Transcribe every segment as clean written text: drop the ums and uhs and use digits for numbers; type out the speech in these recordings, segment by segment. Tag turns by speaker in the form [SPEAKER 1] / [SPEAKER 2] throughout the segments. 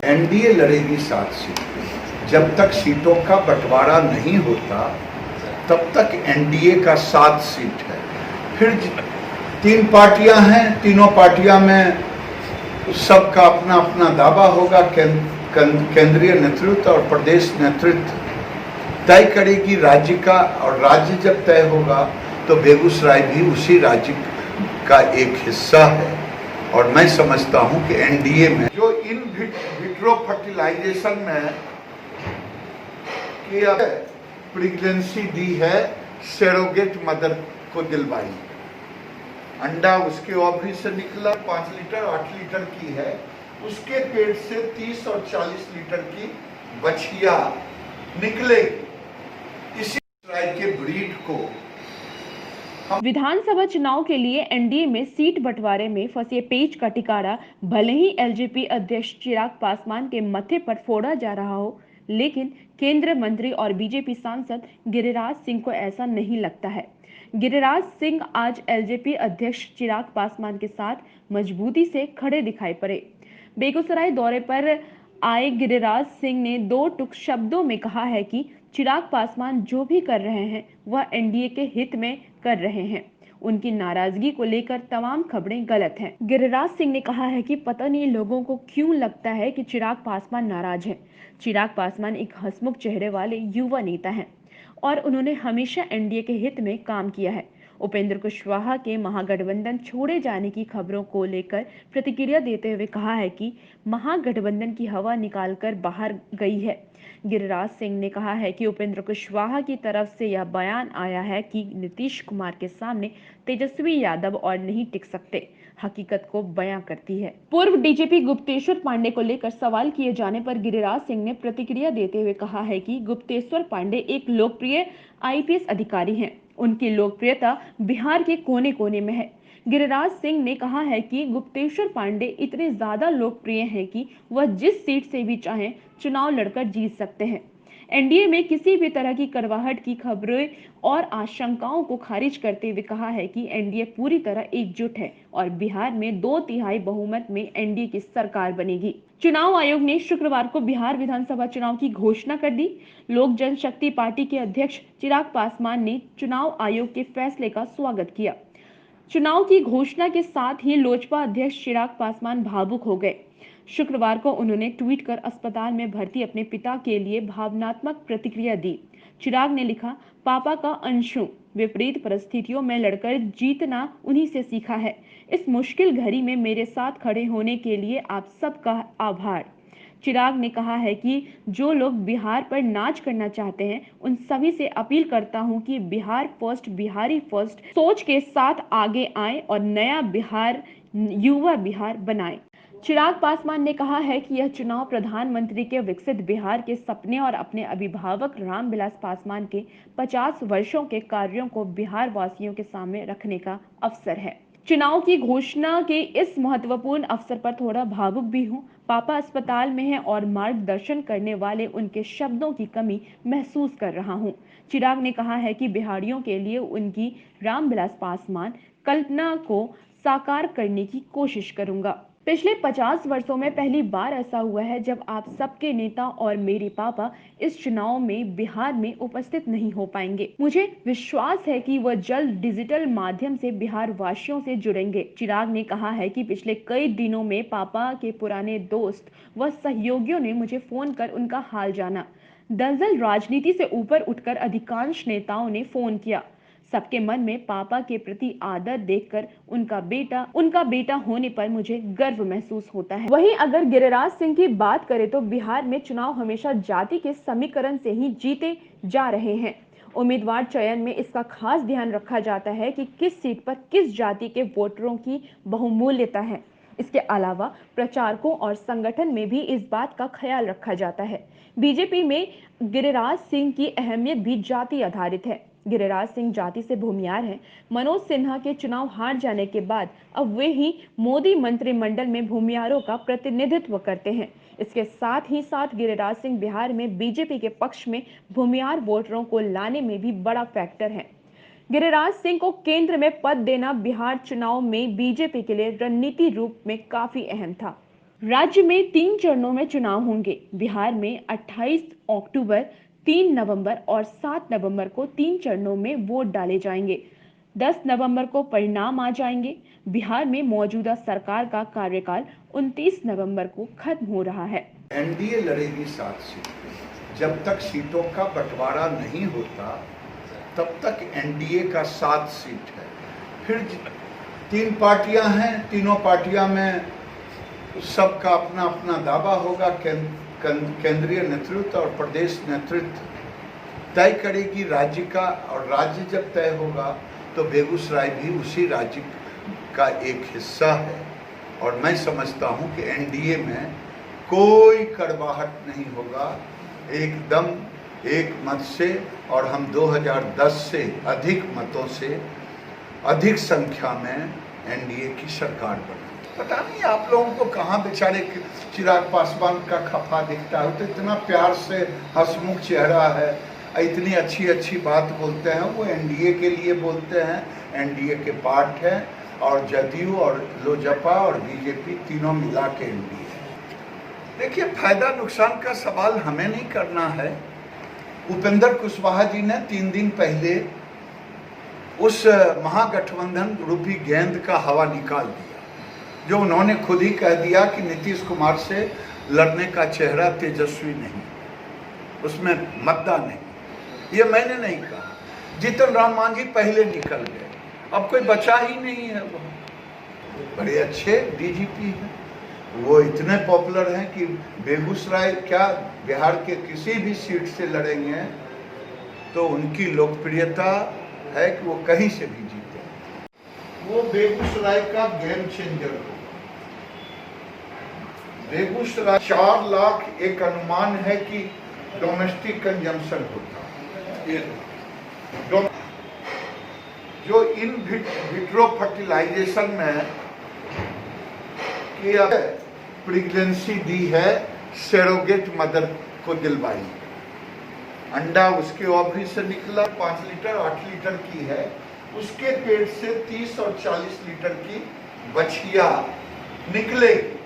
[SPEAKER 1] NDA लड़ेगी 7 seat पे। जब तक सीटों का बंटवारा नहीं होता तब तक एनडीए का 7 सीट है। फिर 3 पार्टियां हैं, तीनों पार्टियां में सबका अपना अपना दावा होगा। केंद्रीय नेतृत्व और प्रदेश नेतृत्व तय करेगी राज्य का, और राज्य जब तय होगा तो बेगूसराय भी उसी राज्य का एक हिस्सा है। और मैं समझता हूं कि एनडीए में जो इन विट्रो फर्टिलाइजेशन में किया प्रेगनेंसी दी है, सेरोगेट मदर को दिलवाई, अंडा उसके ओवरी से निकला, 5 लीटर 8 लीटर की है, उसके पेट से 30 और 40 लीटर की बछिया निकलेगी। इसी तरह के ब्रीड को
[SPEAKER 2] विधानसभा चुनाव के लिए एनडीए में सीट बंटवारे में फंसे पेच का टिकारा भले ही एलजेपी अध्यक्ष चिराग पासवान के मथे पर फोड़ा जा रहा हो, लेकिन केंद्रीय मंत्री और बीजेपी सांसद गिरिराज सिंह को ऐसा नहीं लगता है। गिरिराज सिंह आज एलजेपी अध्यक्ष चिराग पासवान के साथ मजबूती से खड़े दिखाई पड़े। बेगूसराय दौरे पर आए गिरिराज सिंह ने 2 टूक शब्दों में कहा है कि चिराग पासवान जो भी कर रहे हैं वह एनडीए के हित में कर रहे हैं। उनकी नाराजगी को लेकर तमाम खबरें गलत हैं। गिरिराज सिंह ने कहा है कि पता नहीं लोगों को क्यों लगता है कि चिराग पासवान नाराज हैं। चिराग पासवान एक हंसमुख चेहरे वाले युवा नेता हैं और उन्होंने हमेशा एनडीए के हित में काम किया है। उपेंद्र कुशवाहा के महागठबंधन छोड़े जाने की खबरों को लेकर प्रतिक्रिया देते हुए कहा है कि महागठबंधन की हवा निकालकर बाहर गई है। गिरिराज सिंह ने कहा है कि उपेंद्र कुशवाहा की तरफ से यह बयान आया है कि नीतीश कुमार के सामने तेजस्वी यादव और नहीं टिक सकते, हकीकत को बयां करती है। पूर्व डीजीपी गुप्तेश्वर पांडे को लेकर सवाल किए जाने पर गिरिराज सिंह ने प्रतिक्रिया देते हुए कहा है कि गुप्तेश्वर पांडे एक लोकप्रिय आईपीएस अधिकारी हैं। उनकी लोकप्रियता बिहार के कोने कोने में है। गिरिराज सिंह ने कहा है कि गुप्तेश्वर पांडे इतने ज्यादा लोकप्रिय हैं कि वह जिस सीट से भी चाहें चुनाव लड़कर जीत सकते हैं। एनडीए में किसी भी तरह की कड़वाहट की खबरें और आशंकाओं को खारिज करते हुए कहा है कि एनडीए पूरी तरह एकजुट है और बिहार में 2/3 बहुमत में एनडीए की सरकार बनेगी। चुनाव आयोग ने शुक्रवार को बिहार विधानसभा चुनाव की घोषणा कर दी। लोक जनशक्ति पार्टी के अध्यक्ष चिराग पासवान ने चुनाव आयोग के फैसले का स्वागत किया। चुनाव की घोषणा के साथ ही लोजपा अध्यक्ष चिराग पासवान भावुक हो गए। शुक्रवार को उन्होंने ट्वीट कर अस्पताल में भर्ती अपने पिता के लिए भावनात्मक प्रतिक्रिया दी। चिराग ने लिखा, पापा का अंश हूं, विपरीत परिस्थितियों में लड़कर जीतना उन्हीं से सीखा है। इस मुश्किल घड़ी में मेरे साथ खड़े होने के लिए आप सबका आभार। चिराग ने कहा है कि जो लोग बिहार पर नाच करना चाहते हैं उन सभी से अपील करता हूं कि बिहार फर्स्ट, बिहारी फर्स्ट सोच के साथ आगे आएं और नया बिहार, युवा बिहार बनाएं। चिराग पासवान ने कहा है कि यह चुनाव प्रधानमंत्री के विकसित बिहार के सपने और अपने अभिभावक रामविलास पासवान के 50 वर्षों के कार्यों को बिहार वासियों के सामने रखने का अवसर है। चुनाव की घोषणा के इस महत्वपूर्ण अवसर पर थोड़ा भावुक भी हूं। पापा अस्पताल में हैं और मार्गदर्शन करने वाले उनके शब्दों की कमी महसूस कर रहा हूं। चिराग ने कहा है कि बिहारियों के लिए उनकी रामविलास पासवान कल्पना को साकार करने की कोशिश करूंगा। पिछले 50 वर्षों में पहली बार ऐसा हुआ है जब आप सबके नेता और मेरे पापा इस चुनाव में बिहार में उपस्थित नहीं हो पाएंगे। मुझे विश्वास है कि वह जल्द डिजिटल माध्यम से बिहार वासियों से जुड़ेंगे। चिराग ने कहा है कि पिछले कई दिनों में पापा के पुराने दोस्त व सहयोगियों ने मुझे फोन कर उनका हाल जाना। दरअसल राजनीति से ऊपर उठकर अधिकांश नेताओं ने फोन किया। सबके मन में पापा के प्रति आदर देखकर उनका बेटा होने पर मुझे गर्व महसूस होता है। वहीं अगर गिरिराज सिंह की बात करें तो बिहार में चुनाव हमेशा जाति के समीकरण से ही जीते जा रहे हैं। उम्मीदवार चयन में इसका खास ध्यान रखा जाता है कि किस सीट पर किस जाति के वोटरों की बहुमूल्यता है। इसके अलावा प्रचारकों और संगठन में भी इस बात का ख्याल रखा जाता है। बीजेपी में गिरिराज सिंह की अहमियत भी जाति आधारित है। गिरिराज सिंह जाति से भूमियार हैं। मनोज सिन्हा के चुनाव हार जाने के बाद अब वे ही मोदी मंत्रिमंडल में भूमियारों का प्रतिनिधित्व करते हैं। इसके साथ ही साथ गिरिराज सिंह बिहार में बीजेपी के पक्ष में भूमियार वोटरों को लाने में भी बड़ा फैक्टर है। गिरिराज सिंह को केंद्र में पद देना बिहार चुनाव में बीजेपी के लिए रणनीति रूप में काफी अहम था। राज्य में 3 चरणों में चुनाव होंगे। बिहार में 28 अक्टूबर, 3 नवंबर और 7 नवंबर को 3 चरणों में वोट डाले जाएंगे। 10 नवंबर को परिणाम आ जाएंगे। बिहार में मौजूदा सरकार का कार्यकाल 29 नवंबर को खत्म हो रहा है।
[SPEAKER 1] एनडीए लड़ेगी 7 सीट। जब तक सीटों का बंटवारा नहीं होता तब तक एनडीए का 7 सीट है। फिर 3 पार्टियां हैं, तीनों पार्टियां में सबका अपना अपना दावा होगा। केंद्रीय नेतृत्व और प्रदेश नेतृत्व तय करेगी राज्य का, और राज्य जब तय होगा तो बेगूसराय भी उसी राज्य का एक हिस्सा है। और मैं समझता हूं कि एनडीए में कोई कड़वाहट नहीं होगा, एकदम एक मत से, और हम 2010 से अधिक मतों से अधिक संख्या में एनडीए की सरकार बनी। पता नहीं आप लोगों को कहाँ बेचारे चिराग पासवान का खफा दिखता है। तो इतना प्यार से हंसमुख चेहरा है, इतनी अच्छी अच्छी बात बोलते हैं। वो एनडीए के लिए बोलते हैं, एनडीए के पार्ट है, और जदयू और लोजपा और बीजेपी तीनों मिला के एनडीए। देखिए, फायदा नुकसान का सवाल हमें नहीं करना है। उपेंद्र कुशवाहा जी ने 3 दिन पहले उस महागठबंधन रूपी गेंद का हवा निकाल दिया, जो उन्होंने खुद ही कह दिया कि नीतीश कुमार से लड़ने का चेहरा तेजस्वी नहीं, उसमें मद्दा नहीं। ये मैंने नहीं कहा, जीतन राम मांझी पहले निकल गए, अब कोई बचा ही नहीं है। वो बड़े अच्छे डीजीपी हैं, वो इतने पॉपुलर हैं कि बेगूसराय क्या बिहार के किसी भी सीट से लड़ेंगे तो उनकी लोकप्रियता है कि वो कहीं से भी जीते। वो बेगूसराय का गेम चेंजर हो। बेगूसराय 4 लाख एक अनुमान है कि डोमेस्टिक कंजम्पशन होता है। जो इन विट्रो फर्टिलाइजेशन में किया प्रेगनेंसी दी है, सेरोगेट मदर को दिलवाई, अंडा उसके ओवरी से निकला, 5 लीटर 8 लीटर की है, उसके पेट से 30 और 40 लीटर की बछिया निकलेगी।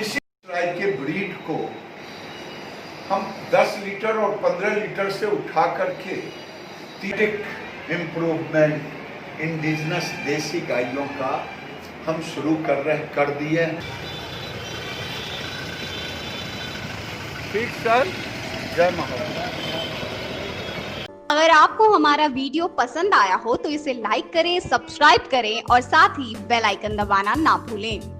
[SPEAKER 1] इसी तरह के ब्रीड को हम 10 लीटर और 15 लीटर से उठा करके इम्प्रूवमेंट इंडिजिनस देसी गायों का हम शुरू कर दिए। ठीक सर, जय महाराज।
[SPEAKER 3] अगर आपको हमारा वीडियो पसंद आया हो तो इसे लाइक करें, सब्सक्राइब करें और साथ ही बेल आइकन दबाना ना भूलें।